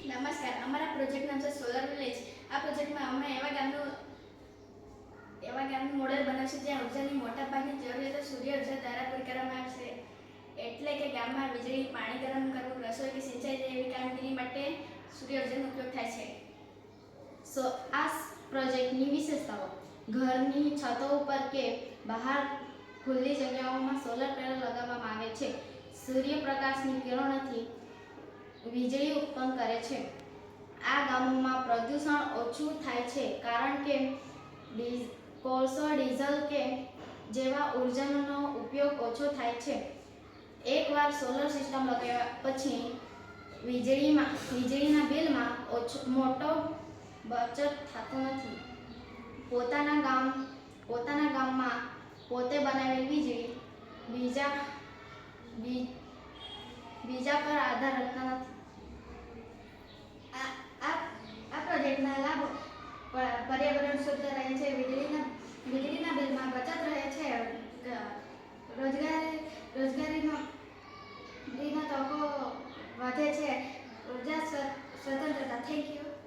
નમસ્કાર, અમારા પ્રોજેક્ટ નામ છે સોલર વિલેજ. આ પ્રોજેક્ટમાં અમે એવા ગામનું મોડેલ બનાવશે જ્યાં ઉર્જાની મોટાભાગની જરૂરિયાતો સૂર્ય ઉર્જા દ્વારા પૂરી કરવામાં આવશે. એટલે કે ગામમાં વીજળી, પાણી ગરમ કરવું, રસોઈ કે સિંચાઈ જેવી કામગીરી માટે સૂર્ય ઉર્જાનો ઉપયોગ થાય છે. આ પ્રોજેક્ટની વિશેષતાઓ: ઘરની છતો ઉપર કે બહાર ખુલ્લી જગ્યાઓમાં સોલર પેનલ લગાવવામાં આવે છે. સૂર્યપ્રકાશની કિરણોથી વીજળી ઉત્પન્ન કરે છે. આ ગામોમાં પ્રદૂષણ ઓછું થાય છે કારણ કે કોલસો, ડીઝલ કે જેવા ઉર્જાનો ઉપયોગ ઓછો થાય છે. એકવાર સોલર સિસ્ટમ લગાવ્યા પછી વીજળીના બિલમાં મોટો બચત થતો નથી. પોતાના ગામમાં પોતે બનાવેલ વીજળી બીજા પર આધાર રાખતા નથી. આ પ્રોજેક્ટના લાભો: પર્યાવરણ શુદ્ધ રહે છે, વીજળીના બિલમાં બચત રહે છે, રોજગારીનો તકો વધે છે, ઉર્જા સ્વતંત્રતા. Thank you.